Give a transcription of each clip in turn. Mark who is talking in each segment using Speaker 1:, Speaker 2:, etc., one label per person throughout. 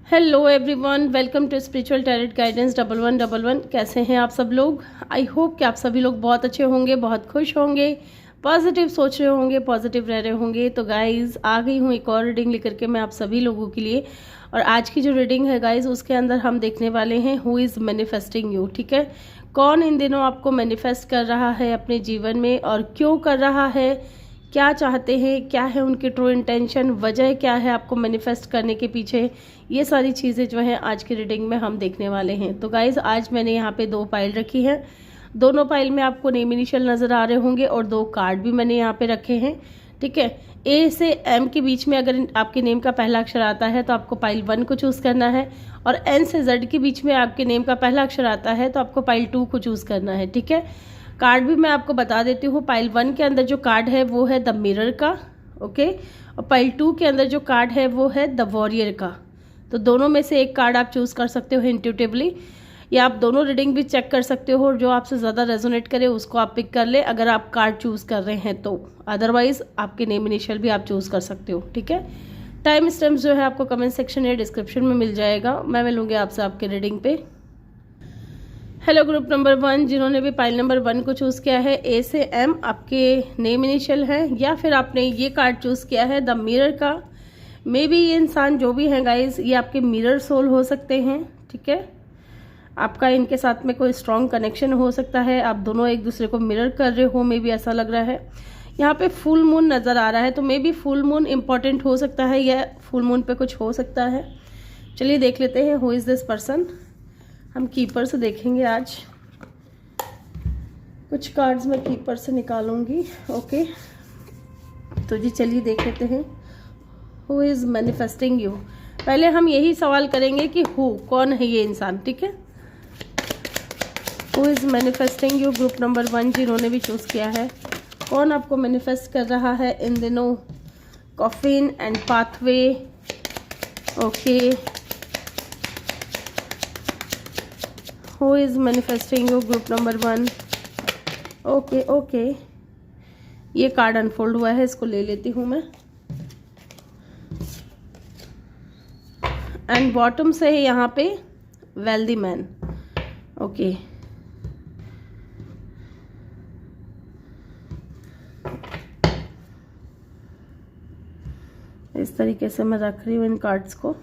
Speaker 1: Hello everyone, welcome to spiritual tarot guidance 1111। कैसे हैं आप सब लोग? आई होप कि आप सभी लोग बहुत अच्छे होंगे, बहुत खुश होंगे, पॉजिटिव सोच रहे होंगे, पॉजिटिव रह रहे होंगे। तो गाइज़ आ गई हूँ एक और रीडिंग लेकर के मैं आप सभी लोगों के लिए। और आज की जो रीडिंग है गाइज़, उसके अंदर हम देखने वाले हैं हु इज़ मैनिफेस्टिंग यू। ठीक है, कौन इन दिनों आपको मैनिफेस्ट कर रहा है अपने जीवन में और क्यों कर रहा है, क्या चाहते हैं, क्या है उनकी ट्रू इंटेंशन, वजह क्या है आपको मैनिफेस्ट करने के पीछे। ये सारी चीज़ें जो हैं आज की रीडिंग में हम देखने वाले हैं। तो गाइज़ आज मैंने यहाँ पे 2 फाइल रखी है। दोनों फाइल में आपको नेम इनिशियल नज़र आ रहे होंगे और 2 कार्ड भी मैंने यहाँ पे रखे हैं। ठीक है, ए से एम के बीच में अगर आपके नेम का पहला अक्षर आता है तो आपको फाइल 1 को चूज़ करना है, और एन से जेड के बीच में आपके नेम का पहला अक्षर आता है तो आपको फाइल 2 को चूज़ करना है। ठीक है, कार्ड भी मैं आपको बता देती हूँ। फाइल 1 के अंदर जो कार्ड है वो है द मिरर का, ओके, और फाइल 2 के अंदर जो कार्ड है वो है द वॉरियर का। तो दोनों में से एक कार्ड आप चूज़ कर सकते हो इंट्यूटिवली, या आप दोनों रीडिंग भी चेक कर सकते हो, जो आपसे ज़्यादा रेजोनेट करे उसको आप पिक कर ले अगर आप कार्ड चूज़ कर रहे हैं तो। अदरवाइज आपके नेम इनिशियल भी आप चूज़ कर सकते हो। ठीक है, टाइम स्टैम्प्स जो है आपको कमेंट सेक्शन या डिस्क्रिप्शन में मिल जाएगा। मैं मिलूंगी आपसे आपके रीडिंग पे। हेलो ग्रुप नंबर 1, जिन्होंने भी फाइल नंबर 1 को चूज़ किया है, ए से एम आपके नेम इनिशियल है, या फिर आपने ये कार्ड चूज़ किया है द मिरर का। मे बी ये इंसान जो भी है गाइज, ये आपके मिरर सोल हो सकते हैं। ठीक है, आपका इनके साथ में कोई स्ट्रॉन्ग कनेक्शन हो सकता है, आप दोनों एक दूसरे को मिरर कर रहे हो, मे बी ऐसा लग रहा है। यहाँ पे फुल मून नज़र आ रहा है, तो may be full moon important हो सकता है, या फुल मून पे कुछ हो सकता है। चलिए देख लेते हैं हु इज़ दिस पर्सन। हम कीपर से देखेंगे आज, कुछ कार्ड्स मैं कीपर से निकालूंगी। ओके, तो जी चलिए देख लेते हैं हु इज़ मैनिफेस्टिंग यू। पहले हम यही सवाल करेंगे कि कौन है ये इंसान। ठीक है, who is manifesting you group number 1, जिन्होंने भी चूज़ किया है, कौन आपको मैनिफेस्ट कर रहा है इन दिनों। Coffin and pathway, okay, who is manifesting you group number 1। Okay okay, ये कार्ड अनफोल्ड हुआ है, इसको ले लेती हूँ मैं। एंड बॉटम से है यहाँ पे वेल्दी मैन। ओके, इस तरीके से मैं रख रही हूँ इन कार्ड्स को।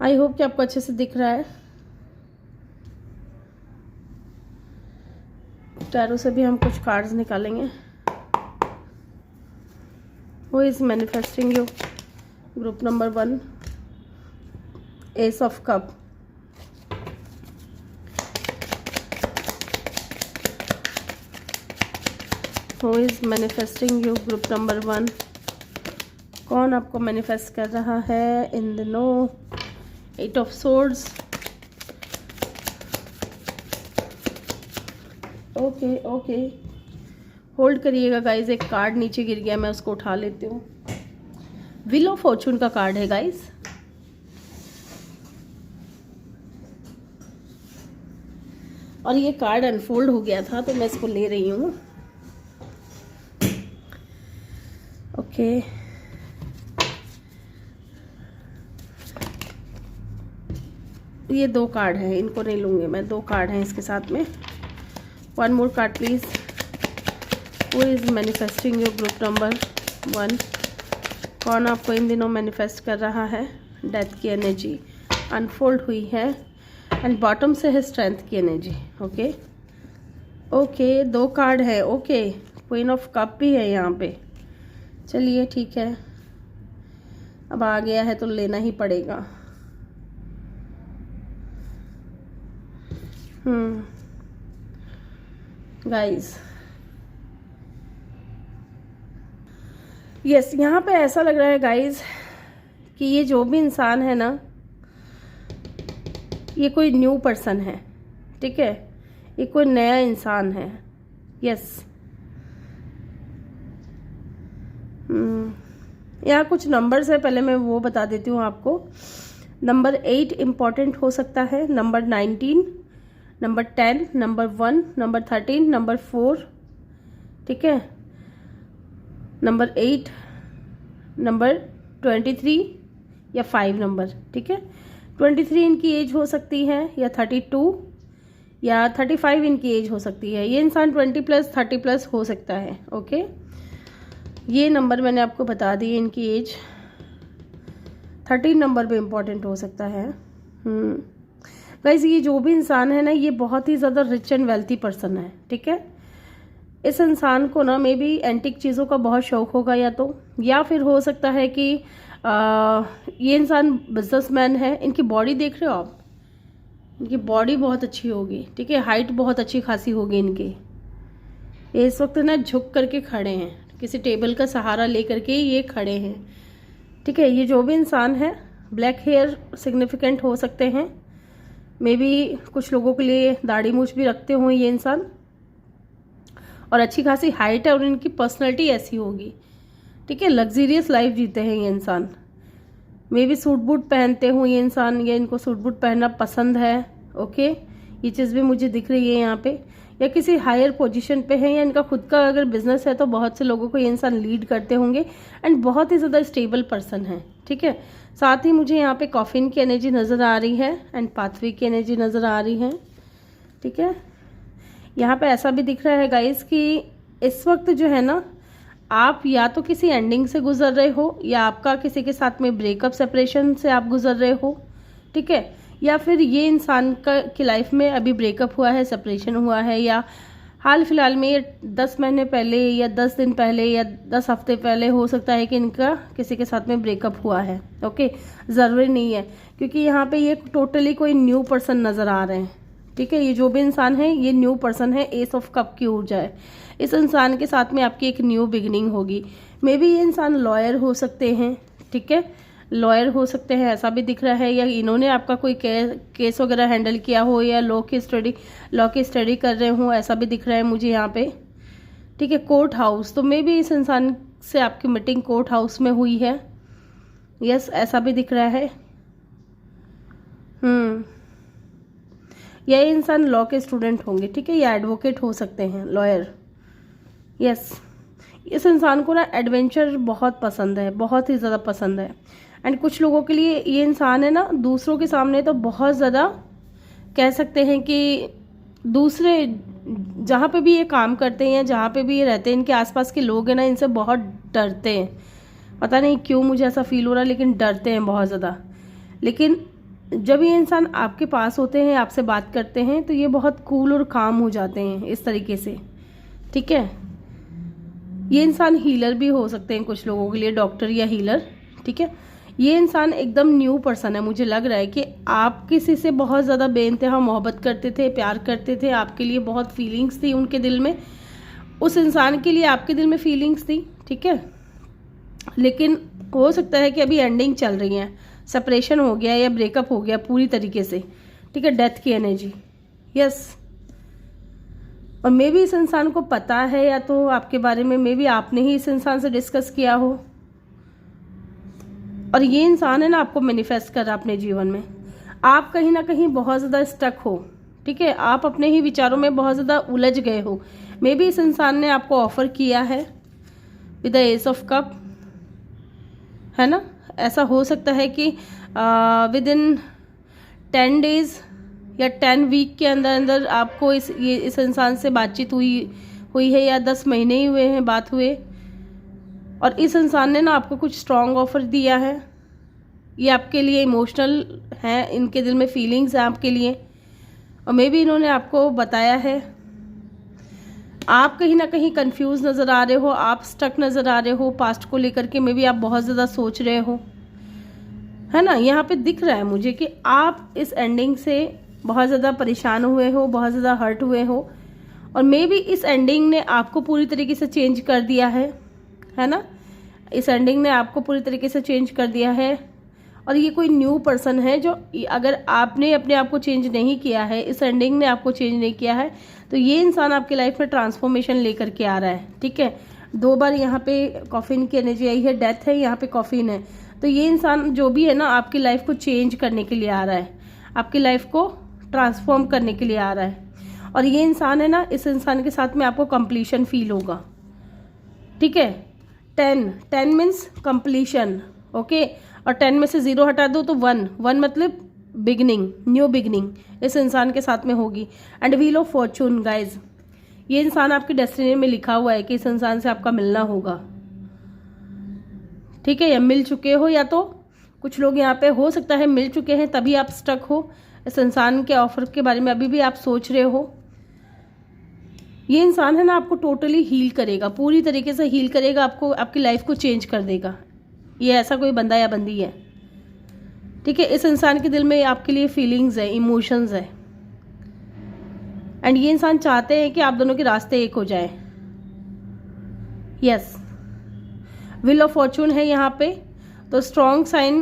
Speaker 1: आई होप कि आपको अच्छे से दिख रहा है। टैरो से भी हम कुछ कार्ड्स निकालेंगे। Who is manifesting you group number 1, S of cup, who is manifesting you group number 1, कौन आपको मैनिफेस्ट कर रहा है इन दिनों। 8 of swords, okay okay, hold करिएगा गाइज। एक कार्ड नीचे गिर गया, मैं उसको उठा लेती हूँ। व्हील ऑफ फॉर्चून का कार्ड है गाइज, और ये कार्ड अनफोल्ड हो गया था तो मैं इसको ले रही हूँ। ओके, ये 2 कार्ड है, इनको नहीं लूंगी मैं। 2 कार्ड हैं इसके साथ में। 1 more card please. Who is manifesting you group number 1, कौन आपको इन दिनों मैनिफेस्ट कर रहा है। डेथ की एनर्जी अनफोल्ड हुई है, एंड बॉटम से है स्ट्रेंथ की एनर्जी। ओके ओके, 2 कार्ड है। ओके, क्वीन ऑफ कप भी है यहाँ पे। चलिए ठीक है, अब आ गया है तो लेना ही पड़ेगा। गाइस, यस, यहाँ पे ऐसा लग रहा है गाइस कि ये जो भी इंसान है ना, ये कोई न्यू पर्सन है। ठीक है, ये कोई नया इंसान है। यस, यहाँ कुछ नंबर्स है, पहले मैं वो बता देती हूँ आपको। नंबर 8 इम्पॉर्टेंट हो सकता है, number 19, number 10, number 1, number 13, number 4। ठीक है, नंबर 8, नंबर 23 या 5 नंबर, ठीक है। 23 इनकी एज हो सकती है, या 32 या 35 इनकी एज हो सकती है। ये इंसान 20+ 30+ हो सकता है, ओके। ये नंबर मैंने आपको बता दी, इनकी एज 13 नंबर पे इम्पॉर्टेंट हो सकता है। गाइस, ये जो भी इंसान है ना, ये बहुत ही ज़्यादा रिच एंड वेल्थी पर्सन है, ठीक है। इस इंसान को ना मे बी एंटिक चीज़ों का बहुत शौक होगा, या फिर हो सकता है कि ये इंसान बिजनेसमैन है। इनकी बॉडी देख रहे हो आप, इनकी बॉडी बहुत अच्छी होगी, ठीक है। हाइट बहुत अच्छी खासी होगी इनकी। ये इस वक्त ना झुक करके खड़े हैं, किसी टेबल का सहारा लेकर के ये खड़े हैं, ठीक है। ये जो भी इंसान है, ब्लैक हेयर सिग्निफिकेंट हो सकते हैं। मे बी कुछ लोगों के लिए दाढ़ी मूछ भी रखते हों ये इंसान, और अच्छी खासी हाइट है, और इनकी पर्सनैलिटी ऐसी होगी, ठीक है। लग्जरियस लाइफ जीते हैं ये इंसान। मे बी सूट बूट पहनते हों ये इंसान, या इनको सूट बूट पहनना पसंद है, ओके। ये चीज़ भी मुझे दिख रही है यहाँ पे। या किसी हायर पोजीशन पे है, या इनका खुद का अगर बिजनेस है तो बहुत से लोगों को ये इंसान लीड करते होंगे, एंड बहुत ही ज़्यादा स्टेबल पर्सन है, ठीक है। साथ ही मुझे यहाँ पे कॉफिन की एनर्जी नज़र आ रही है, एंड पाथवे की एनर्जी नज़र आ रही है, ठीक है। यहाँ पे ऐसा भी दिख रहा है गाइस कि इस वक्त जो है ना, आप या तो किसी एंडिंग से गुजर रहे हो, या आपका किसी के साथ में ब्रेकअप सेपरेशन से आप गुजर रहे हो, ठीक है। या फिर ये इंसान की लाइफ में अभी ब्रेकअप हुआ है, सेपरेशन हुआ है, या हाल फिलहाल में 10 महीने पहले, या 10 दिन पहले, या 10 हफ्ते पहले हो सकता है कि इनका किसी के साथ में ब्रेकअप हुआ है, ओके। ज़रूरी नहीं है, क्योंकि यहाँ पे ये टोटली कोई न्यू पर्सन नज़र आ रहे हैं, ठीक है। ये जो भी इंसान है, ये न्यू पर्सन है। एस ऑफ कप की ऊर्जा है। इस इंसान के साथ में आपकी एक न्यू बिगिनिंग होगी। मे बी ये इंसान लॉयर हो सकते हैं, ठीक है, लॉयर हो सकते हैं, ऐसा भी दिख रहा है। या इन्होंने आपका कोई केस वगैरह हैंडल किया हो, या लॉ की स्टडी कर रहे हो, ऐसा भी दिख रहा है मुझे यहाँ पे, ठीक है। कोर्ट हाउस, तो मे बी इस इंसान से आपकी मीटिंग कोर्ट हाउस में हुई है, यस, ऐसा भी दिख रहा है। या ये इंसान लॉ के स्टूडेंट होंगे, ठीक है, या एडवोकेट हो सकते हैं, लॉयर, यस। इस इंसान को ना एडवेंचर बहुत पसंद है, बहुत ही ज़्यादा पसंद है। एंड कुछ लोगों के लिए ये इंसान है ना, दूसरों के सामने तो बहुत ज़्यादा कह सकते हैं कि दूसरे जहाँ पे भी ये काम करते हैं, जहाँ पे भी ये रहते हैं, इनके आसपास के लोग हैं ना, इनसे बहुत डरते हैं। पता नहीं क्यों मुझे ऐसा फील हो रहा है, लेकिन डरते हैं बहुत ज़्यादा। लेकिन जब ये इंसान आपके पास होते हैं, आपसे बात करते हैं, तो ये बहुत कूल और काम हो जाते हैं इस तरीके से, ठीक है। ये इंसान हीलर भी हो सकते हैं कुछ लोगों के लिए, डॉक्टर या हीलर, ठीक है। ये इंसान एकदम न्यू पर्सन है। मुझे लग रहा है कि आप किसी से बहुत ज़्यादा बेइंतहा मोहब्बत करते थे, प्यार करते थे, आपके लिए बहुत फीलिंग्स थी उनके दिल में, उस इंसान के लिए आपके दिल में फीलिंग्स थी, ठीक है। लेकिन हो सकता है कि अभी एंडिंग चल रही है, सेपरेशन हो गया या ब्रेकअप हो गया पूरी तरीके से, ठीक है। डेथ की एनर्जी, यस। और मे भी इस इंसान को पता है, या तो आपके बारे में मे भी आपने ही इस इंसान से डिस्कस किया हो, और ये इंसान है ना आपको मैनिफेस्ट कर रहा है अपने जीवन में। आप कहीं ना कहीं बहुत ज़्यादा स्टक हो, ठीक है, आप अपने ही विचारों में बहुत ज़्यादा उलझ गए हो। मे भी इस इंसान ने आपको ऑफर किया है with the S of cup, है ना। ऐसा हो सकता है कि विद इन 10 डेज या 10 वीक के अंदर अंदर आपको इस इंसान से बातचीत हुई है, या 10 महीने ही हुए हैं बात हुए, और इस इंसान ने ना आपको कुछ स्ट्रॉन्ग ऑफर दिया है। ये आपके लिए इमोशनल है, इनके दिल में फीलिंग्स हैं आपके लिए, और मे भी इन्होंने आपको बताया है। आप कहीं ना कहीं कंफ्यूज नज़र आ रहे हो, आप स्टक नज़र आ रहे हो पास्ट को लेकर के, मे भी आप बहुत ज़्यादा सोच रहे हो, है ना। यहाँ पे दिख रहा है मुझे कि आप इस एंडिंग से बहुत ज़्यादा परेशान हुए हो, बहुत ज़्यादा हर्ट हुए हो, और मे बी इस एंडिंग ने आपको पूरी तरीके से चेंज कर दिया है ना। इस एंडिंग ने आपको पूरी तरीके से चेंज कर दिया है, और ये कोई न्यू पर्सन है जो, अगर आपने अपने आप को चेंज नहीं किया है, इस एंडिंग ने आपको चेंज नहीं किया है, तो ये इंसान आपकी लाइफ में ट्रांसफॉर्मेशन लेकर के आ रहा है, ठीक है। 2 बार यहाँ पे कॉफिन की एनर्जी आई है, डेथ है, यहाँ पे कॉफिन है। तो ये इंसान जो भी है ना आपकी लाइफ को चेंज करने के लिए आ रहा है, आपकी लाइफ को ट्रांसफॉर्म करने के लिए आ रहा है। और ये इंसान है ना, इस इंसान के साथ में आपको कंप्लीशन फील होगा, ठीक है। 10 मीन्स कंप्लीशन, ओके। और 10 में से 0 हटा दो तो 1 मतलब बिगनिंग, न्यू बिगनिंग इस इंसान के साथ में होगी। And wheel of Fortune guys, ये इंसान आपकी डेस्टिनी में लिखा हुआ है कि इस इंसान से आपका मिलना होगा, ठीक है। या मिल चुके हो, या तो कुछ लोग यहाँ पे हो सकता है मिल चुके हैं तभी आप स्टक हो, इस इंसान के ऑफर के बारे में अभी भी आप सोच रहे हो। ये इंसान है ना आपको टोटली हील करेगा, पूरी तरीके से हील करेगा, आपको आपकी लाइफ को चेंज कर देगा। ये ऐसा कोई बंदा या बंदी है, ठीक है। इस इंसान के दिल में आपके लिए फीलिंग्स है, इमोशंस है, एंड ये इंसान चाहते हैं कि आप दोनों के रास्ते एक हो जाए। यस, व्हील ऑफ फॉर्चून है यहाँ पे। तो स्ट्रॉन्ग साइन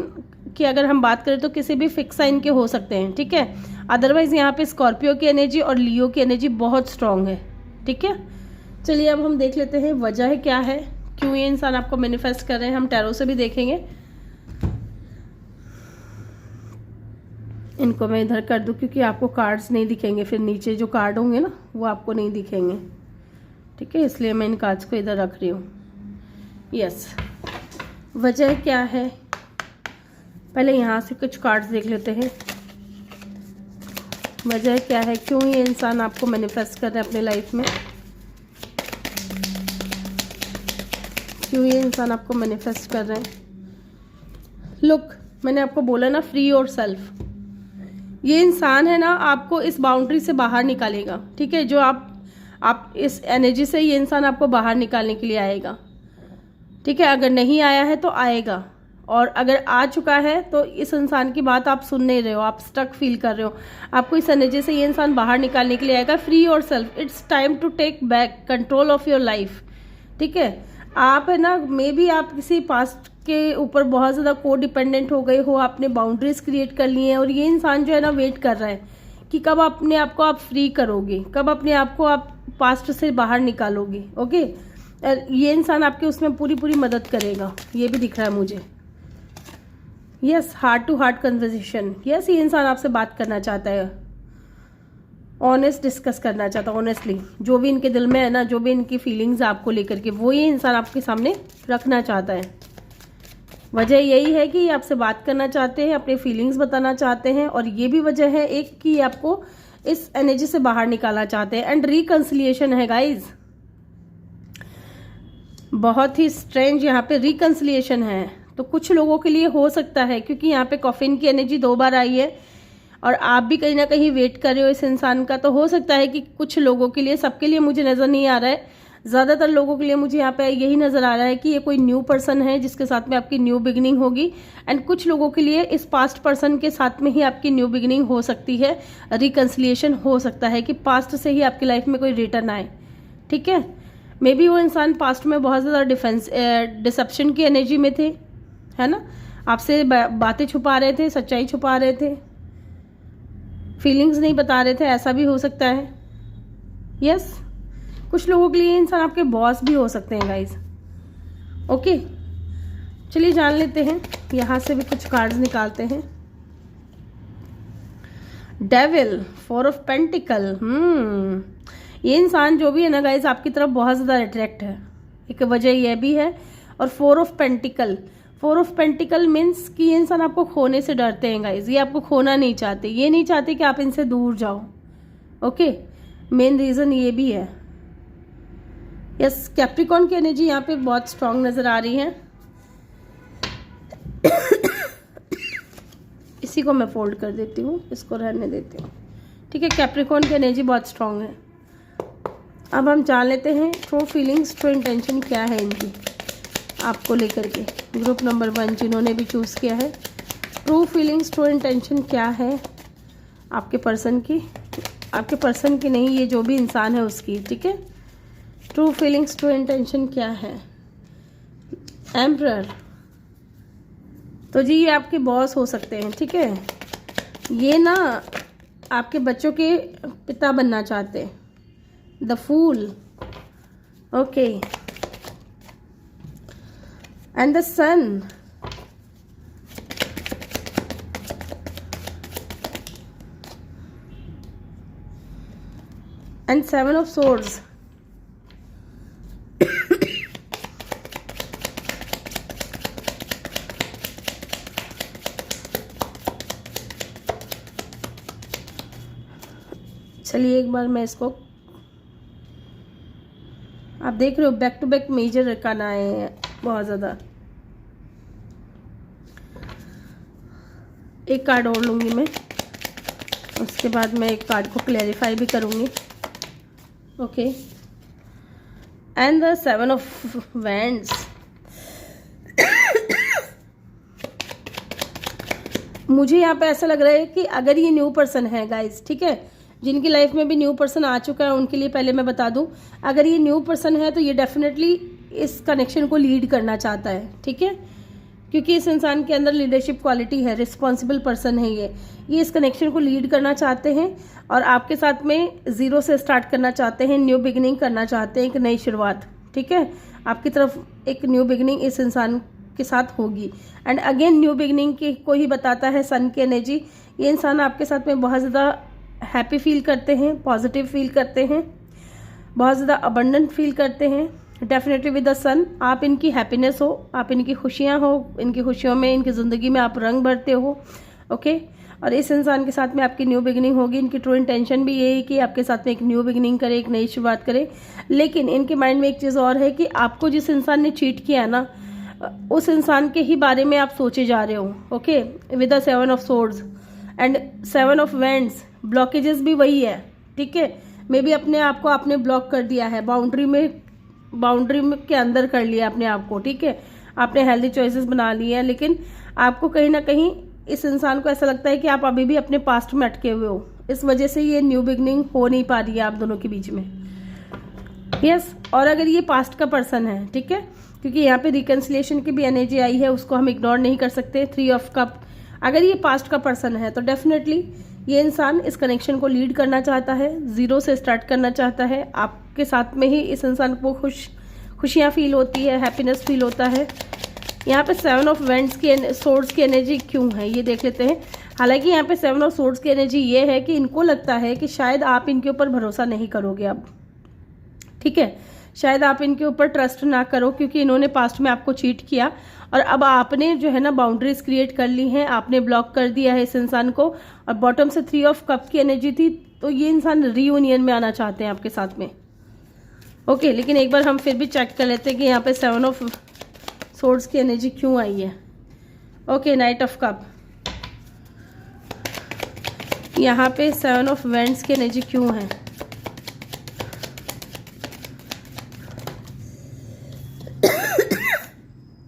Speaker 1: की अगर हम बात करें तो किसी भी फिक्स साइन के हो सकते हैं, ठीक है। अदरवाइज यहाँ पे स्कॉर्पियो की एनर्जी और लियो की एनर्जी बहुत स्ट्रॉन्ग है, ठीक है। चलिए अब हम देख लेते हैं वजह क्या है, क्यों ये इंसान आपको मैनिफेस्ट कर रहे हैं। हम टैरो से भी देखेंगे। इनको मैं इधर कर दूं क्योंकि आपको कार्ड्स नहीं दिखेंगे, फिर नीचे जो कार्ड होंगे ना वो आपको नहीं दिखेंगे, ठीक है। इसलिए मैं इन कार्ड्स को इधर रख रही हूँ। यस, वजह क्या है, पहले यहाँ से कुछ कार्ड्स देख लेते हैं। वजह क्या है, क्यों ये इंसान आपको मैनिफेस्ट कर रहे हैं अपने लाइफ में, क्यों ये इंसान आपको मैनिफेस्ट कर रहे हैं। लुक, मैंने आपको बोला ना, फ्री योर सेल्फ। ये इंसान है ना आपको इस बाउंड्री से बाहर निकालेगा, ठीक है। जो आप इस एनर्जी से ये इंसान आपको बाहर निकालने के लिए आएगा, ठीक है। अगर नहीं आया है तो आएगा, और अगर आ चुका है तो इस इंसान की बात आप सुन नहीं रहे हो, आप स्टक फील कर रहे हो। आपको इस एनर्जी से ये इंसान बाहर निकालने के लिए आएगा। Free yourself, it's time to take back control of your life, ठीक है। आप है ना, मे बी आप किसी पास्ट के ऊपर बहुत ज़्यादा को डिपेंडेंट हो गए हो, आपने बाउंड्रीज क्रिएट कर ली हैं, और ये इंसान जो है ना वेट कर रहा है कि कब अपने आप को आप फ्री करोगे, कब अपने आप को आप पास्ट से बाहर निकालोगे, ओके। ये इंसान आपके उसमें पूरी मदद करेगा, ये भी दिख रहा है मुझे। Yes, heart to heart conversation. Yes, ये इंसान आपसे बात करना चाहता है, ऑनेस्ट डिस्कस करना चाहता है, ऑनेस्टली जो भी इनके दिल में है ना, जो भी इनकी फीलिंग्स आपको लेकर के, वो ये इंसान आपके सामने रखना चाहता है। वजह यही है कि ये आपसे बात करना चाहते हैं, अपने फीलिंग्स बताना चाहते हैं, और ये भी वजह है एक कि आपको इस एनर्जी से बाहर निकालना चाहते हैं। एंड रिकंसिलिएशन है गाइज, बहुत ही स्ट्रेंज यहाँ पे रिकंसिलिएशन है। तो कुछ लोगों के लिए हो सकता है, क्योंकि यहाँ पे कॉफिन की एनर्जी 2 बार आई है और आप भी कहीं ना कहीं वेट कर रहे हो इस इंसान का, तो हो सकता है कि कुछ लोगों के लिए, सबके लिए मुझे नज़र नहीं आ रहा है, ज़्यादातर लोगों के लिए मुझे यहाँ पे यही नज़र आ रहा है कि ये कोई न्यू पर्सन है जिसके साथ में आपकी न्यू बिगिनिंग होगी। एंड कुछ लोगों के लिए इस पास्ट पर्सन के साथ में ही आपकी न्यू बिगिनिंग हो सकती है, रिकंसिलिएशन हो सकता है कि पास्ट से ही आपकी लाइफ में कोई रिटर्न आए, ठीक है। मे बी वो इंसान पास्ट में बहुत ज़्यादा डिसेप्शन की एनर्जी में थे, है ना, आपसे बातें छुपा रहे थे, सच्चाई छुपा रहे थे, फीलिंग्स नहीं बता रहे थे, ऐसा भी हो सकता है। यस, कुछ लोगों के लिए इंसान आपके बॉस भी हो सकते हैं गाइज, ओके। चलिए जान लेते हैं, यहाँ से भी कुछ कार्ड्स निकालते हैं। Devil, 4 of pentacle. ये इंसान जो भी है ना गाइज आपकी तरफ बहुत ज़्यादा अट्रैक्ट है, एक वजह यह भी है। और 4 of pentacle, 4 of pentacle means कि ये इंसान आपको खोने से डरते हैं गाइज, ये आपको खोना नहीं चाहते, ये नहीं चाहते कि आप इनसे दूर जाओ, ओके। मेन रीज़न ये भी है। यस, कैप्रिकॉर्न की एनर्जी यहाँ पे बहुत स्ट्रांग नज़र आ रही है। इसी को मैं फोल्ड कर देती हूँ, इसको रहने देती हूँ, ठीक है। कैप्रिकॉर्न की एनर्जी बहुत स्ट्रांग है। अब हम जान लेते हैं ट्रू फीलिंग्स, ट्रू इंटेंशन क्या है इनकी आपको लेकर के। ग्रुप नंबर 1 जिन्होंने भी चूज़ किया है, ट्रू फीलिंग्स, ट्रू इंटेंशन क्या है आपके पर्सन की, आपके पर्सन की नहीं, ये जो भी इंसान है उसकी, ठीक है। ट्रू फीलिंग्स, ट्रू इंटेंशन क्या है। एम्परर, तो जी ये आपके बॉस हो सकते हैं, ठीक है। ये ना आपके बच्चों के पिता बनना चाहते हैं। The fool, okay. And the sun, and 7 of swords। चलिए एक बार मैं इसको, आप देख रहे हो बैक टू बैक मेजर रखाना है बहुत ज़्यादा। एक कार्ड और लूँगी मैं, उसके बाद मैं एक कार्ड को क्लैरिफाई भी करूँगी। Okay, and the 7 of wands. मुझे यहाँ पे ऐसा लग रहा है कि अगर ये न्यू पर्सन है गाइस, ठीक है, जिनकी लाइफ में भी न्यू पर्सन आ चुका है उनके लिए पहले मैं बता दूं, अगर ये न्यू पर्सन है तो ये डेफिनेटली इस कनेक्शन को लीड करना चाहता है, ठीक है, क्योंकि इस इंसान के अंदर लीडरशिप क्वालिटी है, रिस्पॉन्सिबल पर्सन है ये इस कनेक्शन को लीड करना चाहते हैं और आपके साथ में ज़ीरो से स्टार्ट करना चाहते हैं, न्यू बिगिनिंग करना चाहते हैं, एक नई शुरुआत, ठीक है। आपकी तरफ एक न्यू बिगिनिंग इस इंसान के साथ होगी। एंड अगेन न्यू बिगिनिंग की को ही बताता है सन की एनर्जी। ये इंसान आपके साथ में बहुत ज़्यादा हैप्पी फील करते हैं, पॉजिटिव फील करते हैं, बहुत ज़्यादा अबंडेंट फील करते हैं। डेफिनेटली विद द सन आप इनकी हैप्पीनेस हो, आप इनकी खुशियाँ हो, इनकी खुशियों में, इनकी ज़िंदगी में आप रंग भरते हो। ओके, और इस इंसान के साथ में आपकी न्यू बिगिनिंग होगी। इनकी ट्रू इंटेंशन भी यही है कि आपके साथ में एक न्यू बिगिनिंग करे, एक नई शुरुआत करे। लेकिन इनके माइंड में एक चीज़ और है कि आपको जिस इंसान ने चीट किया ना, उस इंसान के ही बारे में आप सोचे जा रहे हो। Okay, with the 7 of swords and 7 of wands, blockages भी वही है, ठीक है। मे बी अपने आप को आपने ब्लॉक कर दिया है, बाउंड्री में के अंदर कर लिया अपने आप को, ठीक है, आपने हेल्दी चॉइसेस बना लिए हैं, लेकिन आपको कहीं ना कहीं इस इंसान को ऐसा लगता है कि आप अभी भी अपने पास्ट में अटके हुए हो। इस वजह से ये न्यू बिगनिंग हो नहीं पा रही है आप दोनों के बीच में। यस, और अगर ये पास्ट का पर्सन है, ठीक है, क्योंकि यहाँ पे रिकन्सिलिएशन की भी एनर्जी आई है, उसको हम इग्नोर नहीं कर सकते। 3 ऑफ कप, अगर ये पास्ट का पर्सन है तो डेफिनेटली ये इंसान इस कनेक्शन को लीड करना चाहता है, ज़ीरो से स्टार्ट करना चाहता है। आपके साथ में ही इस इंसान को खुशियाँ फील होती है, हैप्पीनेस फील होता है। यहाँ पे 7 ऑफ वैंड्स की सोर्ड्स की एनर्जी क्यों है ये देख लेते हैं। हालांकि यहाँ पे 7 ऑफ सोर्ड्स की एनर्जी ये है कि इनको लगता है कि शायद आप इनके ऊपर भरोसा नहीं करोगे अब, ठीक है, शायद आप इनके ऊपर ट्रस्ट ना करो, क्योंकि इन्होंने पास्ट में आपको चीट किया और अब आपने जो है ना बाउंड्रीज क्रिएट कर ली हैं, आपने ब्लॉक कर दिया है इस इंसान को। और बॉटम से 3 ऑफ कप की एनर्जी थी, तो ये इंसान रीयूनियन में आना चाहते हैं आपके साथ में। ओके, लेकिन एक बार हम फिर भी चेक कर लेते हैं कि यहाँ पे 7 ऑफ सोर्ड्स की एनर्जी क्यों आई है। ओके, नाइट ऑफ कप, यहाँ पे 7 ऑफ वैंड्स की एनर्जी क्यों है।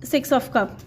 Speaker 1: Six of cup,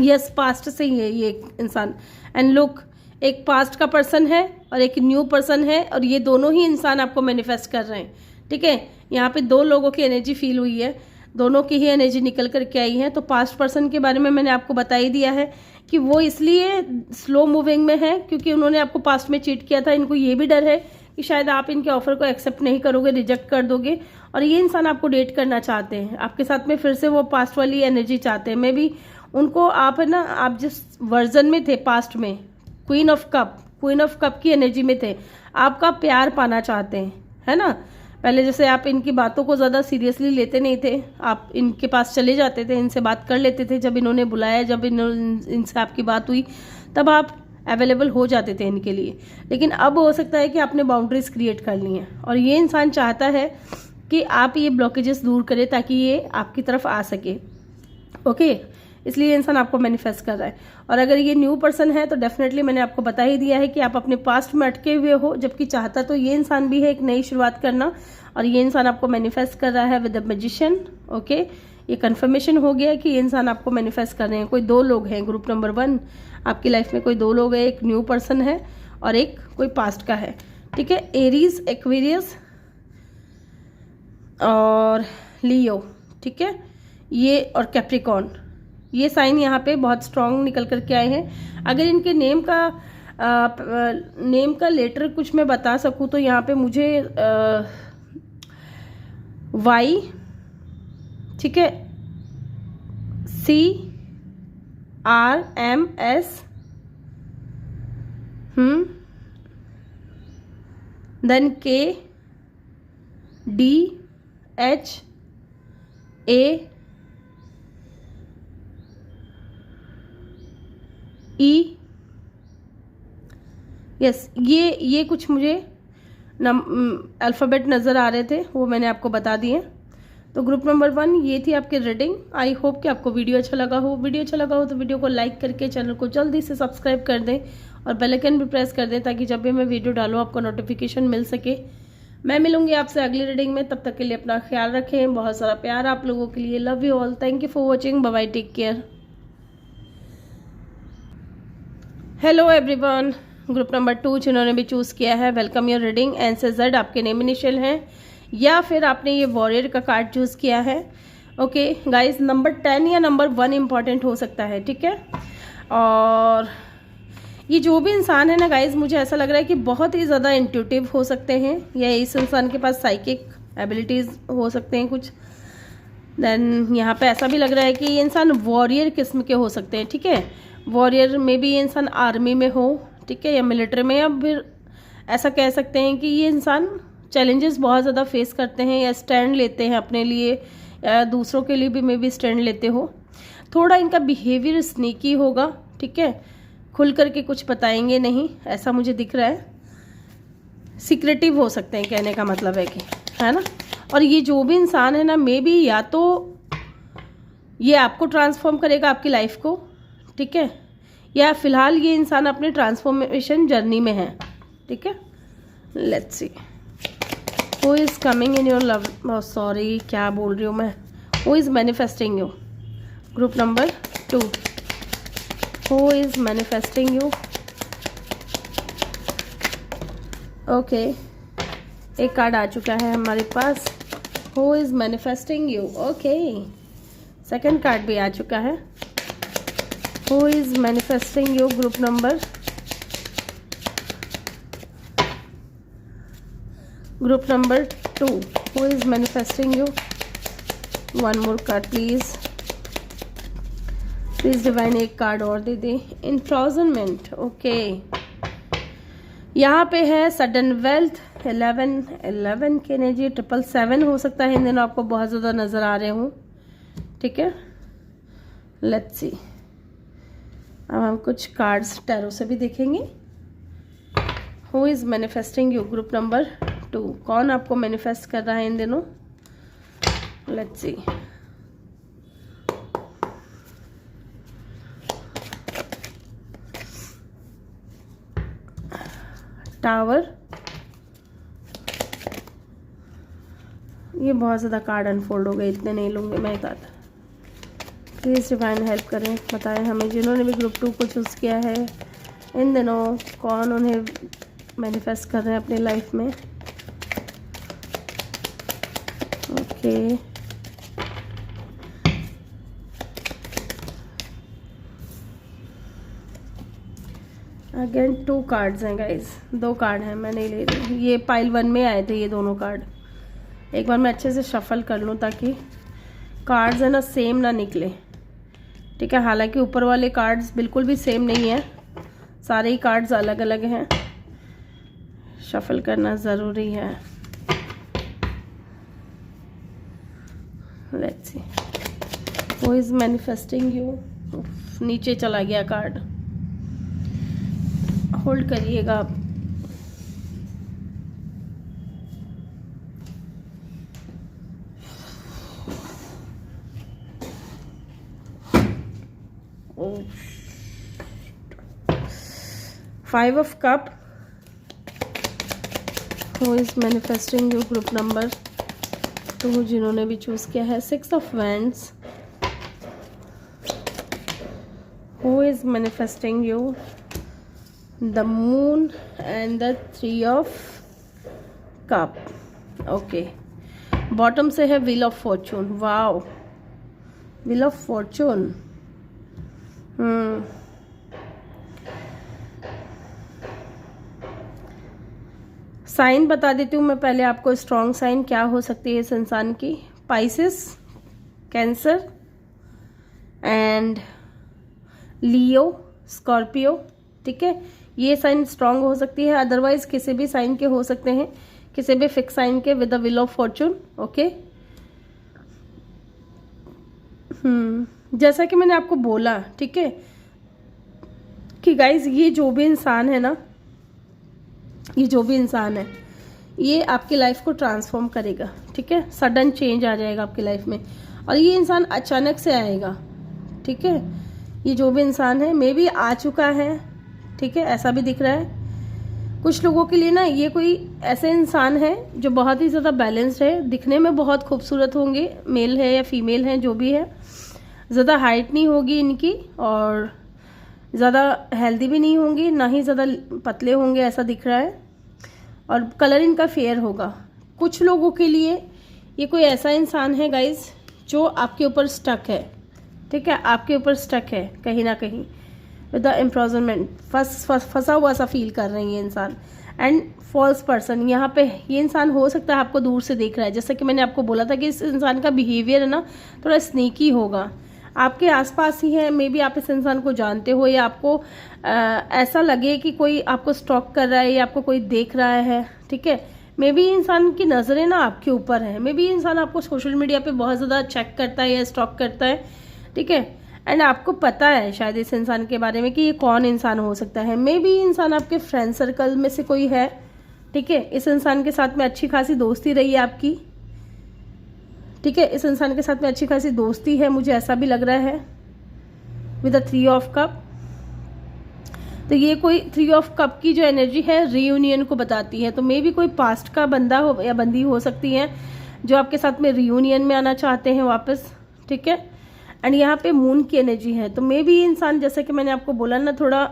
Speaker 1: yes, past से ही है ये इंसान। एंड लुक, एक पास्ट का पर्सन है और एक न्यू पर्सन है, और ये दोनों ही इंसान आपको मैनिफेस्ट कर रहे हैं, ठीक है। यहाँ पे 2 लोगों की एनर्जी फील हुई है, दोनों की ही एनर्जी निकल करके आई है। तो पास्ट पर्सन के बारे में मैंने आपको बता ही दिया है कि वो इसलिए स्लो मूविंग में है क्योंकि उन्होंने आपको पास्ट में चीट किया था। इनको ये भी डर है कि शायद आप इनके ऑफर को एक्सेप्ट नहीं करोगे, रिजेक्ट कर दोगे, और ये इंसान आपको डेट करना चाहते हैं, आपके साथ में फिर से वो पास्ट वाली एनर्जी चाहते हैं। मे बी उनको आप है ना, आप जिस वर्जन में थे पास्ट में, क्वीन ऑफ कप की एनर्जी में थे, आपका प्यार पाना चाहते हैं, है ना। पहले जैसे आप इनकी बातों को ज़्यादा सीरियसली लेते नहीं थे, आप इनके पास चले जाते थे, इनसे बात कर लेते थे, जब इन्होंने बुलाया, जब इनसे आपकी बात हुई तब आप अवेलेबल हो जाते थे इनके लिए। लेकिन अब हो सकता है कि आपने बाउंड्रीज क्रिएट कर ली हैं और ये इंसान चाहता है कि आप ये ब्लॉकेजेस दूर करें ताकि ये आपकी तरफ आ सके। ओके, इसलिए इंसान आपको मैनिफेस्ट कर रहा है। और अगर ये न्यू पर्सन है तो डेफिनेटली मैंने आपको बता ही दिया है कि आप अपने पास्ट में अटके हुए हो, जबकि चाहता तो ये इंसान भी है एक नई शुरुआत करना, और ये इंसान आपको मैनिफेस्ट कर रहा है विद द मैजिशियन। ओके, ये कंफर्मेशन हो गया कि ये इंसान आपको मैनिफेस्ट कर रहे हैं। कोई 2 लोग हैं, ग्रुप नंबर 1 आपकी लाइफ में कोई 2 लोग हैं, एक न्यू पर्सन है और एक कोई पास्ट का है, ठीक है। एरीज, एक्वेरियस और लियो, ठीक है, ये और कैप्रिकॉर्न, ये साइन यहाँ पे बहुत स्ट्रांग निकल करके आए हैं। अगर इनके नेम का लेटर कुछ मैं बता सकूँ तो यहाँ पे मुझे वाई, ठीक है, CRMS, देन KDHAE, यस, ये कुछ मुझे अल्फ़ाबेट नज़र आ रहे थे, वो मैंने आपको बता दिए। तो ग्रुप नंबर 1 ये थी आपकी रीडिंग। आई होप कि आपको वीडियो अच्छा लगा हो। वीडियो अच्छा लगा हो तो वीडियो को लाइक करके चैनल को जल्दी से सब्सक्राइब कर दें और बेल आइकन भी प्रेस कर दें, ताकि जब भी मैं वीडियो डालूँ आपको नोटिफिकेशन मिल सके। मैं मिलूंगी आपसे अगली रीडिंग में, तब तक के लिए अपना ख्याल रखें। बहुत सारा प्यार आप लोगों के लिए। Love you all, thank you for watching, bye bye, take care. Hello everyone, group number 2 जिन्होंने भी चूज़ किया है, वेलकम योर रीडिंग। एन से जेड आपके नेम इनिशियल हैं, या फिर आपने ये वॉरियर का कार्ड चूज़ किया है। ओके गाइस, नंबर 10 या नंबर 1 इम्पॉर्टेंट हो सकता है, ठीक है। और ये जो भी इंसान है ना गाइस, मुझे ऐसा लग रहा है कि बहुत ही ज़्यादा इंट्यूटिव हो सकते हैं, या इस इंसान के पास साइकिक एबिलिटीज़ हो सकते हैं कुछ। देन यहाँ पे ऐसा भी लग रहा है कि ये इंसान वॉरियर किस्म के हो सकते हैं, ठीक है। वॉरियर में भी ये इंसान आर्मी में हो, ठीक है, या मिलिट्री में, या फिर ऐसा कह सकते हैं कि ये इंसान चैलेंजेस बहुत ज़्यादा फेस करते हैं, या स्टैंड लेते हैं अपने लिए, या दूसरों के लिए भी मे बी स्टैंड लेते हो। थोड़ा इनका बिहेवियर स्नीकी होगा, ठीक है, खुल करके कुछ बताएंगे नहीं, ऐसा मुझे दिख रहा है। सीक्रेटिव हो सकते हैं, कहने का मतलब है कि, है ना। और ये जो भी इंसान है ना, मे बी या तो ये आपको ट्रांसफॉर्म करेगा, आपकी लाइफ को, ठीक है, या फिलहाल ये इंसान अपने ट्रांसफॉर्मेशन जर्नी में है, ठीक है। Let's see who is coming in your love, sorry क्या बोल रही हूँ मैं, who is manifesting you. Group number 2, who is manifesting you. Okay, एक कार्ड आ चुका है हमारे पास, who is manifesting you. Okay, second card भी आ चुका है, Who is manifesting you, group number 2, who is manifesting you। one more card please divine, एक कार्ड और दे दे। इम्प्रिजनमेंट, ओके, यहाँ पे है सडन वेल्थ, 11 के एनर्जी, 777 हो सकता है इन दिनों आपको बहुत ज़्यादा नज़र आ रहे हूँ, ठीक है। लेट्स सी, अब हम कुछ कार्ड्स टैरो से भी देखेंगे। Who is manifesting you, group number 2, कौन आपको मैनिफेस्ट कर रहा है इन दिनों। लेट्स सी, टावर, ये बहुत ज़्यादा कार्ड अनफोल्ड हो गए, इतने नहीं लूँगी मैं एक आध। प्लीज़ डिवाइन हेल्प करें, बताएं हमें जिन्होंने भी ग्रुप 2 को चूज़ किया है इन दिनों, कौन उन्हें मैनिफेस्ट कर रहे हैं अपनी लाइफ में। ओके, अगेन 2 कार्ड्स हैं गाइस, 2 कार्ड हैं, मैं नहीं ले रही, ये पाइल 1 में आए थे ये दोनों कार्ड। एक बार मैं अच्छे से शफल कर लूँ ताकि कार्ड्स है ना सेम ना निकले, ठीक है। हालांकि ऊपर वाले कार्ड्स बिल्कुल भी सेम नहीं है, सारे ही कार्ड्स अलग अलग हैं, शफल करना ज़रूरी है। Let's see, who is manifesting you. नीचे चला गया कार्ड, होल्ड करिएगा आप। Five of cup, who is manifesting you, group number 2 जिन्होंने भी चूज किया है। 6 of wands, who is manifesting you, the moon and the 3 of cup. Okay, bottom से है wheel of fortune. Wow, wheel of fortune. Sign बता देती हूँ मैं पहले आपको, स्ट्रॉन्ग साइन क्या हो सकती है इस इंसान की। Pisces, cancer and Leo, Scorpio, ठीक है, ये साइन स्ट्रॉन्ग हो सकती है। अदरवाइज किसी भी साइन के हो सकते हैं, किसी भी फिक्स साइन के with the wheel of Fortune. Okay, जैसा कि मैंने आपको बोला, ठीक है, कि गाइज ये जो भी इंसान है ना, ये जो भी इंसान है, ये आपकी लाइफ को ट्रांसफॉर्म करेगा, ठीक है। सडन चेंज आ जाएगा आपकी लाइफ में, और ये इंसान अचानक से आएगा, ठीक है। ये जो भी इंसान है मे बी आ चुका है, ठीक है, ऐसा भी दिख रहा है। कुछ लोगों के लिए ना ये कोई ऐसे इंसान है जो बहुत ही ज़्यादा बैलेंस्ड है, दिखने में बहुत खूबसूरत होंगे, मेल है या फीमेल है जो भी है, ज़्यादा हाइट नहीं होगी इनकी, और ज़्यादा हेल्दी भी नहीं होंगी, ना ही ज़्यादा पतले होंगे, ऐसा दिख रहा है। और कलर इनका फेयर होगा। कुछ लोगों के लिए ये कोई ऐसा इंसान है गाइज जो आपके ऊपर स्टक है, ठीक है, आपके ऊपर स्टक है कहीं ना कहीं विद द एम्प्रोजनमेंट, फंसा हुआ सा फील कर रहे हैं ये इंसान। एंड फॉल्स पर्सन, यहाँ पे ये इंसान हो सकता है आपको दूर से देख रहा है, जैसा कि मैंने आपको बोला था कि इस इंसान का बिहेवियर है ना थोड़ा स्नीकी होगा, आपके आसपास ही है, मे बी आप इस इंसान को जानते हो, या आपको ऐसा लगे कि कोई आपको स्टॉक कर रहा है या आपको कोई देख रहा है, ठीक है। मे बी इंसान की नज़रें ना आपके ऊपर है, मे बी इंसान आपको सोशल मीडिया पे बहुत ज़्यादा चेक करता है या स्टॉक करता है, ठीक है। एंड आपको पता है शायद इस इंसान के बारे में कि ये कौन इंसान हो सकता है। मे बी इंसान आपके फ्रेंड सर्कल में से कोई है, ठीक है। इस इंसान के साथ में अच्छी खासी दोस्ती रही है आपकी, ठीक है, इस इंसान के साथ में अच्छी खासी दोस्ती है, मुझे ऐसा भी लग रहा है विद द 3 ऑफ कप। तो ये कोई 3 ऑफ कप की जो एनर्जी है रीयूनियन को बताती है, तो मे बी कोई पास्ट का बंदा हो या बंदी हो सकती है जो आपके साथ में रीयूनियन में आना चाहते हैं वापस, ठीक है। एंड यहाँ पे मून की एनर्जी है, तो मे बी इंसान, जैसे कि मैंने आपको बोला ना, थोड़ा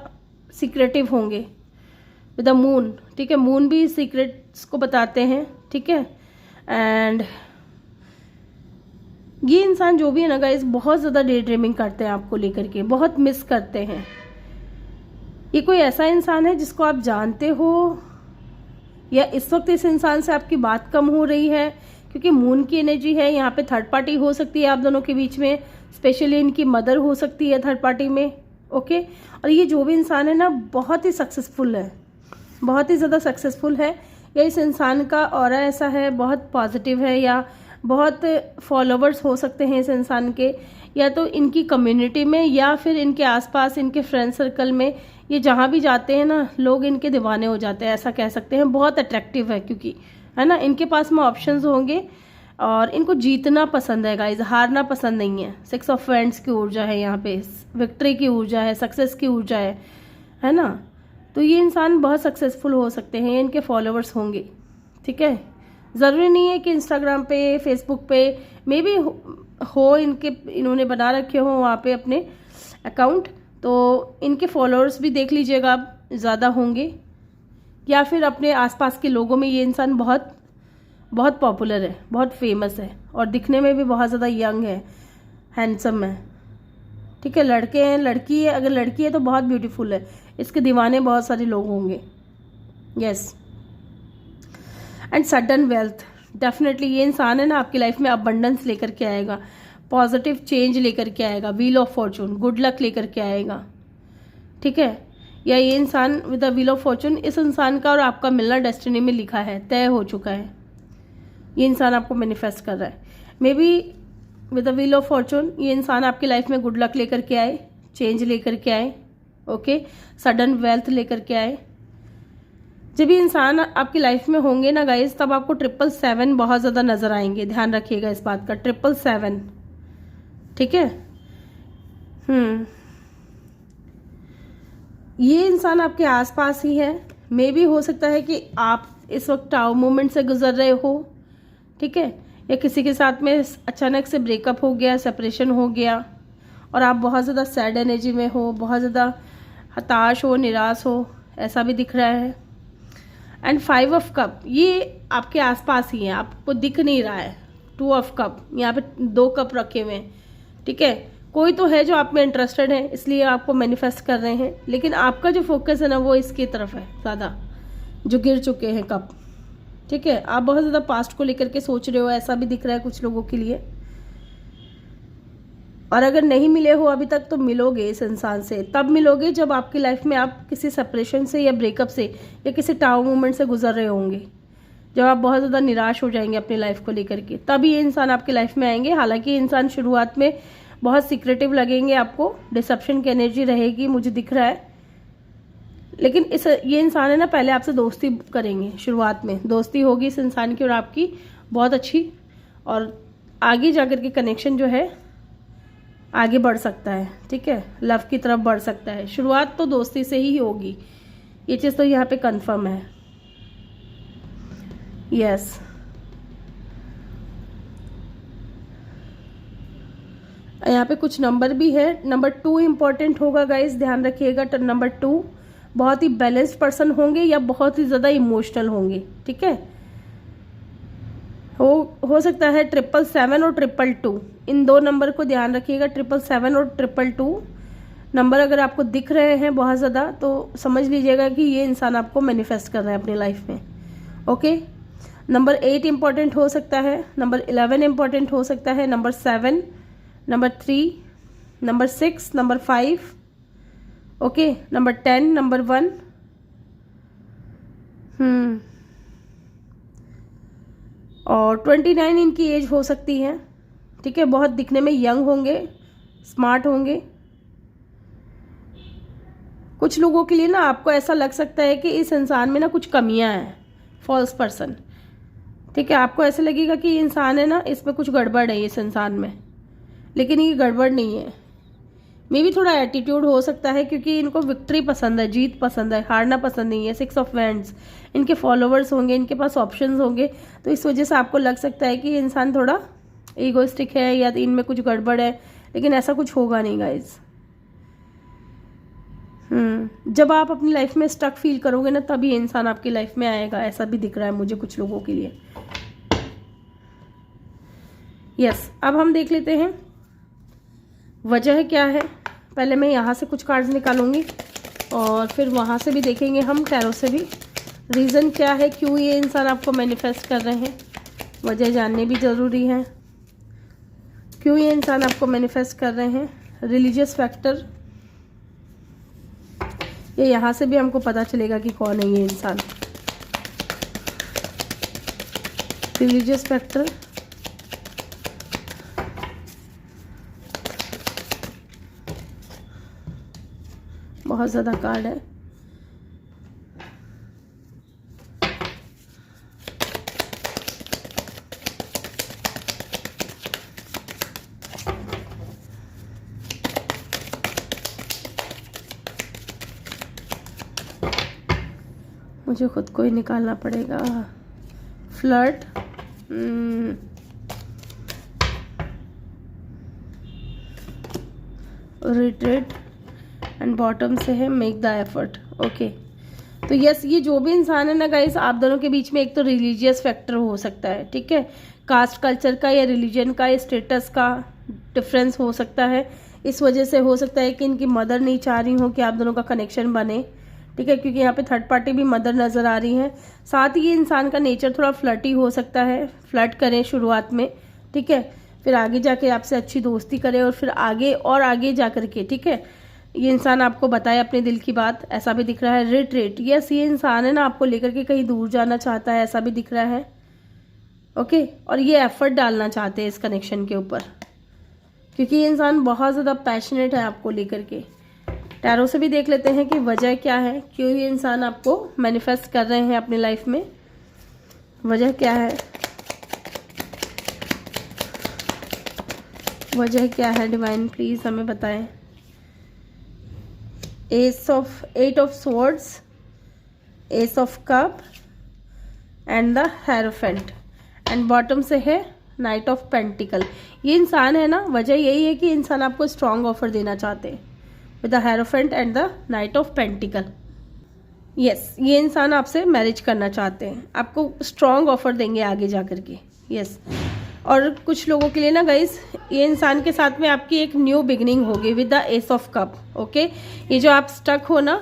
Speaker 1: सीक्रेटिव होंगे विद द मून, ठीक है। मून भी सीक्रेट्स को बताते हैं, ठीक है। एंड ये इंसान जो भी है ना गाइस, बहुत ज़्यादा डे ड्रीमिंग करते हैं आपको लेकर के, बहुत मिस करते हैं। ये कोई ऐसा इंसान है जिसको आप जानते हो, या इस वक्त इस इंसान से आपकी बात कम हो रही है, क्योंकि मून की एनर्जी है। यहाँ पे थर्ड पार्टी हो सकती है आप दोनों के बीच में, स्पेशली इनकी मदर हो सकती है थर्ड पार्टी में, ओके। और ये जो भी इंसान है ना बहुत ही सक्सेसफुल है, बहुत ही ज़्यादा सक्सेसफुल है, या इस इंसान का ऑरा ऐसा है, बहुत पॉजिटिव है, या बहुत फॉलोवर्स हो सकते हैं इस इंसान के, या तो इनकी कम्युनिटी में या फिर इनके आसपास इनके फ्रेंड सर्कल में, ये जहाँ भी जाते हैं ना लोग इनके दीवाने हो जाते हैं, ऐसा कह सकते हैं। बहुत अट्रैक्टिव है क्योंकि, है ना, इनके पास में ऑप्शंस होंगे, और इनको जीतना पसंद है गाइज, हारना पसंद नहीं है। 6 ऑफ वैंड्स की ऊर्जा है यहाँ पे, विक्ट्री की ऊर्जा है, सक्सेस की ऊर्जा है ना। तो ये इंसान बहुत सक्सेसफुल हो सकते हैं, इनके फॉलोवर्स होंगे, ठीक है। ज़रूरी नहीं है कि इंस्टाग्राम पे, फेसबुक पे, मे बी हो इनके, इन्होंने बना रखे हो वहाँ पे अपने अकाउंट, तो इनके फॉलोअर्स भी देख लीजिएगा आप, ज़्यादा होंगे। या फिर अपने आसपास के लोगों में ये इंसान बहुत बहुत पॉपुलर है, बहुत फेमस है, और दिखने में भी बहुत ज़्यादा यंग है, हैंडसम है, ठीक है। लड़के हैं, लड़की है, अगर लड़की है तो बहुत ब्यूटीफुल है, इसके दीवाने बहुत सारे लोग होंगे, yes. And sudden wealth, definitely ये इंसान है ना आपकी लाइफ में अबंडेंस लेकर के आएगा, पॉजिटिव चेंज लेकर के आएगा, wheel of Fortune, good luck लेकर के आएगा, ठीक है। या ये इंसान with the wheel of Fortune, इस इंसान का और आपका मिलना डेस्टिनी में लिखा है, तय हो चुका है, ये इंसान आपको मैनिफेस्ट कर रहा है। May be with the wheel of Fortune ये इंसान आपकी लाइफ में गुड लक लेकर के आए, चेंज लेकर के आए, ओके, सडन वेल्थ लेकर के आए। जब भी इंसान आपकी लाइफ में होंगे ना गाइज, तब आपको 777 बहुत ज़्यादा नज़र आएंगे, ध्यान रखिएगा इस बात का, 777, ठीक है। ये इंसान आपके आसपास ही है, मे भी हो सकता है कि आप इस वक्त टाउ मोमेंट से गुजर रहे हो, ठीक है, या किसी के साथ में अचानक से ब्रेकअप हो गया, सेपरेशन हो गया, और आप बहुत ज़्यादा सैड एनर्जी में हो, बहुत ज़्यादा हताश हो, निराश हो, ऐसा भी दिख रहा है। एंड 5 ऑफ कप, ये आपके आसपास ही है, आपको दिख नहीं रहा है। 2 ऑफ कप, यहाँ पे 2 कप रखे हुए हैं, ठीक है। कोई तो है जो आप में इंटरेस्टेड है, इसलिए आपको मैनिफेस्ट कर रहे हैं, लेकिन आपका जो फोकस है ना वो इसकी तरफ है ज़्यादा, जो गिर चुके हैं कप, ठीक है। आप बहुत ज़्यादा पास्ट को लेकर के सोच रहे हो, ऐसा भी दिख रहा है कुछ लोगों के लिए। और अगर नहीं मिले हो अभी तक, तो मिलोगे इस इंसान से, तब मिलोगे जब आपकी लाइफ में आप किसी सेपरेशन से या ब्रेकअप से या किसी टाउ मोमेंट से गुजर रहे होंगे, जब आप बहुत ज़्यादा निराश हो जाएंगे अपनी लाइफ को लेकर के, तब ये इंसान आपकी लाइफ में आएंगे। हालांकि इंसान शुरुआत में बहुत सीक्रेटिव लगेंगे आपको, डिसेप्शन की एनर्जी रहेगी, मुझे दिख रहा है, लेकिन ये इंसान है ना, पहले आपसे दोस्ती करेंगे, शुरुआत में दोस्ती होगी इस इंसान की और आपकी बहुत अच्छी, और आगे जाकर के कनेक्शन जो है आगे बढ़ सकता है, ठीक है, लव की तरफ बढ़ सकता है। शुरुआत तो दोस्ती से ही होगी, ये चीज़ तो यहाँ पे कंफर्म है। यस, यहाँ पे कुछ नंबर भी है। नंबर 2 इम्पॉर्टेंट होगा गाइस, ध्यान रखिएगा। नंबर 2 बहुत ही बैलेंस्ड पर्सन होंगे या बहुत ही ज़्यादा इमोशनल होंगे, ठीक है। हो सकता है 777 और 222, इन 2 नंबर को ध्यान रखिएगा। 777 और 222 नंबर अगर आपको दिख रहे हैं बहुत ज़्यादा, तो समझ लीजिएगा कि ये इंसान आपको मैनिफेस्ट कर रहा है अपनी लाइफ में, ओके। नंबर 8 इम्पॉर्टेंट हो सकता है, नंबर 11 इम्पॉर्टेंट हो सकता है, number 7, number 3, number 6, number 5, okay, number 10, number 1, और 29 इनकी एज हो सकती है, ठीक है। बहुत दिखने में यंग होंगे, स्मार्ट होंगे। कुछ लोगों के लिए ना आपको ऐसा लग सकता है कि इस इंसान में ना कुछ कमियां हैं, फॉल्स पर्सन, ठीक है। आपको ऐसा लगेगा कि ये इंसान है ना, इसमें कुछ गड़बड़ है इस इंसान में, लेकिन ये गड़बड़ नहीं है। मे भी थोड़ा एटीट्यूड हो सकता है, क्योंकि इनको विक्ट्री पसंद है, जीत पसंद है, हारना पसंद नहीं है। 6 ऑफ वैंड्स, इनके फॉलोवर्स होंगे, इनके पास ऑप्शंस होंगे, तो इस वजह से आपको लग सकता है कि ये इंसान थोड़ा ईगोइस्टिक है या इनमें कुछ गड़बड़ है, लेकिन ऐसा कुछ होगा नहीं गाइज। जब आप अपनी लाइफ में स्टक फील करोगे ना, तभी ये इंसान आपकी लाइफ में आएगा, ऐसा भी दिख रहा है मुझे कुछ लोगों के लिए। यस, अब हम देख लेते हैं वजह क्या है। पहले मैं यहाँ से कुछ कार्ड्स निकालूंगी और फिर वहाँ से भी देखेंगे हम, टैरो से भी। रीज़न क्या है, क्यों ये इंसान आपको मैनिफेस्ट कर रहे हैं, वजह जानने भी ज़रूरी है। क्यों ये इंसान आपको मैनिफेस्ट कर रहे हैं, रिलीजियस फैक्टर, ये यहाँ से भी हमको पता चलेगा कि कौन है ये इंसान। रिलीजियस फैक्टर, बहुत ज़्यादा कार्ड है। मुझे खुद को ही निकालना पड़ेगा। फ्लर्ट, रिट्रीट, एंड बॉटम से है मेक द एफर्ट, ओके। तो यस, ये जो भी इंसान है ना गाइस, आप दोनों के बीच में एक तो रिलीजियस फैक्टर हो सकता है, ठीक है। कास्ट कल्चर का या रिलीजन का या स्टेटस का डिफरेंस हो सकता है। इस वजह से हो सकता है कि इनकी मदर नहीं चाह रही हो कि आप दोनों का कनेक्शन बने, ठीक है, क्योंकि यहाँ पे थर्ड पार्टी भी मदर नज़र आ रही है। साथ ही ये इंसान का नेचर थोड़ा फ्लर्टी हो सकता है, फ्लर्ट करें शुरुआत में, ठीक है, फिर आगे जाके आपसे अच्छी दोस्ती करे और फिर आगे और आगे जा कर के, ठीक है, ये इंसान आपको बताए अपने दिल की बात, ऐसा भी दिख रहा है। रिट्रीट, यस, ये इंसान है ना आपको लेकर के कहीं दूर जाना चाहता है, ऐसा भी दिख रहा है, ओके। और ये एफर्ट डालना चाहते हैं इस कनेक्शन के ऊपर, क्योंकि ये इंसान बहुत ज़्यादा पैशनेट है आपको लेकर के। टैरो से भी देख लेते हैं कि वजह क्या है, क्यों ये इंसान आपको मैनिफेस्ट कर रहे हैं अपनी लाइफ में, वजह क्या है, वजह क्या है। डिवाइन प्लीज हमें बताएं। 8 of swords, S of cup and the hierophant, and bottom से है नाइट ऑफ पेंटिकल। ये इंसान है ना, वजह यही है कि इंसान आपको स्ट्रॉन्ग ऑफर देना चाहते हैं with the hierophant and the night of pentacle. Yes, ये इंसान आपसे मैरिज करना चाहते हैं, आपको स्ट्रॉन्ग ऑफर देंगे आगे जा कर के। यस, और कुछ लोगों के लिए ना गाइस, ये इंसान के साथ में आपकी एक न्यू बिगनिंग होगी with the S of cup, okay. ये जो आप स्टक हो ना,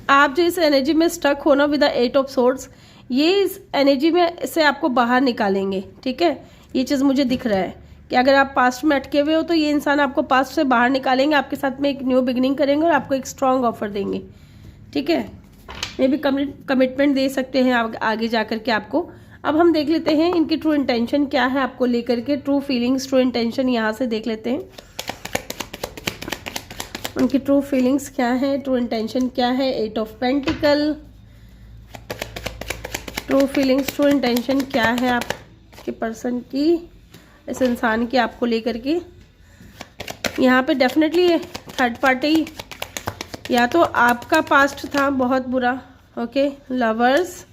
Speaker 1: आप जो इस एनर्जी में स्टक हो ना विद द 8 ऑफ सोर्ड्स, ये इस एनर्जी में से आपको बाहर निकालेंगे, ठीक है। ये चीज़ मुझे दिख रहा है कि अगर आप पास्ट में अटके हुए हो तो ये इंसान आपको पास्ट से बाहर निकालेंगे, आपके साथ में एक न्यू बिगनिंग करेंगे और आपको एक स्ट्रॉन्ग ऑफर देंगे, ठीक है। ये भी कमिटमेंट दे सकते हैं आगे जा कर के आपको। अब हम देख लेते हैं इनकी ट्रू इंटेंशन क्या है आपको लेकर के, ट्रू फीलिंग्स, ट्रू इंटेंशन यहाँ से देख लेते हैं। उनकी ट्रू फीलिंग्स क्या है, ट्रू इंटेंशन क्या है। 8 of pentacle, true feelings, true intention क्या है आपके पर्सन की, इस इंसान की आपको लेकर के। यहाँ पे डेफिनेटली थर्ड पार्टी या तो आपका पास्ट था बहुत बुरा। Okay, lovers,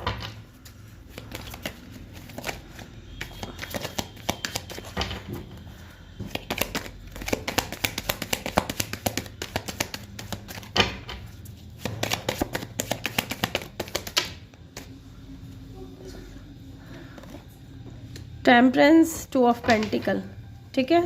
Speaker 1: temperance, 2 of pentacle, ठीक है।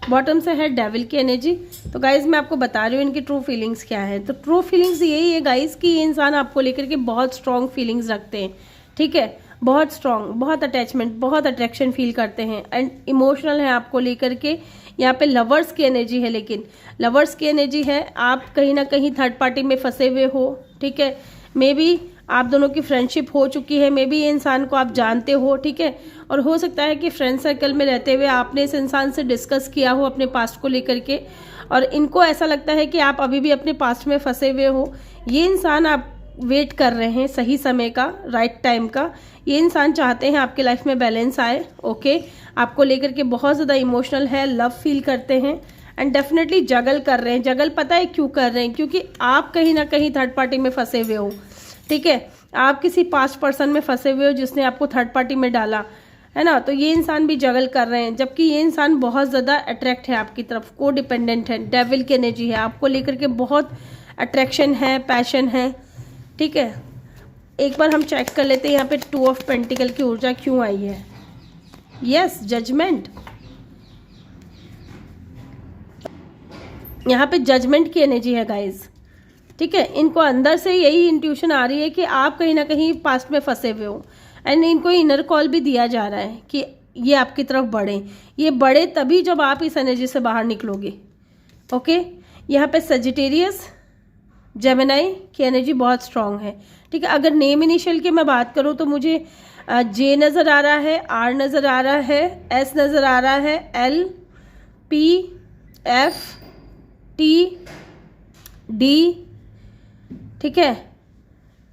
Speaker 1: बॉटम से है डेविल की एनर्जी। तो गाइज मैं आपको बता रही हूँ इनकी ट्रू फीलिंग्स क्या है। तो ट्रू फीलिंग्स यही है गाइज कि ये इंसान आपको लेकर के बहुत स्ट्रॉन्ग फीलिंग्स रखते हैं, ठीक है, बहुत स्ट्रॉन्ग, बहुत अटैचमेंट, बहुत अट्रैक्शन फील करते हैं एंड इमोशनल है आपको लेकर के। यहाँ पे लवर्स की एनर्जी है, लेकिन लवर्स की एनर्जी है, आप कहीं ना कहीं थर्ड पार्टी में फंसे हुए हो, ठीक है। मे बी आप दोनों की फ्रेंडशिप हो चुकी है, मे बी ये इंसान को आप जानते हो, ठीक है। और हो सकता है कि फ्रेंड सर्कल में रहते हुए आपने इस इंसान से डिस्कस किया हो अपने पास्ट को लेकर के, और इनको ऐसा लगता है कि आप अभी भी अपने पास्ट में फंसे हुए हो। ये इंसान आप वेट कर रहे हैं सही समय का, राइट टाइम का। ये इंसान चाहते हैं आपके लाइफ में बैलेंस आए, ओके। आपको लेकर के बहुत ज़्यादा इमोशनल है, लव फील करते हैं एंड डेफिनेटली जगल कर रहे हैं। जगल पता है क्यों कर रहे हैं? क्योंकि आप कहीं ना कहीं थर्ड पार्टी में फंसे हुए हो, ठीक है। आप किसी पास्ट पर्सन में फंसे हुए हो जिसने आपको थर्ड पार्टी में डाला है ना। तो ये इंसान भी जगल कर रहे हैं, जबकि ये इंसान बहुत ज़्यादा अट्रैक्ट है आपकी तरफ, को डिपेंडेंट है, डेविल की एनर्जी है, आपको लेकर के बहुत अट्रैक्शन है, पैशन है, ठीक है। एक बार हम चेक कर लेते हैं यहाँ पे 2 ऑफ पेंटिकल की ऊर्जा क्यों आई है। यस, जजमेंट, यहाँ पे जजमेंट की एनर्जी है गाइज, ठीक है। इनको अंदर से यही इंट्यूशन आ रही है कि आप कहीं ना कहीं पास्ट में फंसे हुए हो एंड इनको इनर कॉल भी दिया जा रहा है कि ये आपकी तरफ बढ़े। ये बढ़े तभी जब आप इस एनर्जी से बाहर निकलोगे, ओके। यहाँ पे सजिटेरियस, जेमिनाई की एनर्जी बहुत स्ट्रांग है, ठीक है। अगर नेम इनिशियल की मैं बात करूँ तो मुझे जे नज़र आ रहा है, आर नज़र आ रहा है, एस नज़र आ रहा है, L, P, F, T, D, ठीक है,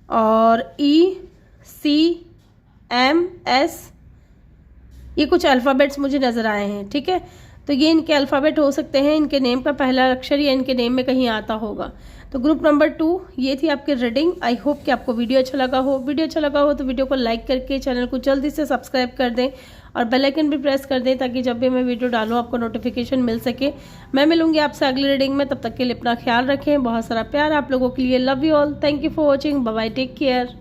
Speaker 1: और ई, सी, एम, एस, ये कुछ अल्फ़ाबेट्स मुझे नज़र आए हैं, ठीक है। तो ये इनके अल्फ़ाबेट हो सकते हैं, इनके नेम का पहला अक्षर या इनके नेम में कहीं आता होगा। तो ग्रुप नंबर 2 ये थी आपकी रीडिंग। आई होप कि आपको वीडियो अच्छा लगा हो। वीडियो अच्छा लगा हो तो वीडियो को लाइक करके चैनल को जल्दी से सब्सक्राइब कर दें और बेल आइकन भी प्रेस कर दें ताकि जब भी मैं वीडियो डालूँ आपको नोटिफिकेशन मिल सके। मैं मिलूंगी आपसे अगली रीडिंग में, तब तक के लिए अपना ख्याल रखें। बहुत सारा प्यार आप लोगों के लिए। Love you all, thank you for watching, bye bye, take care.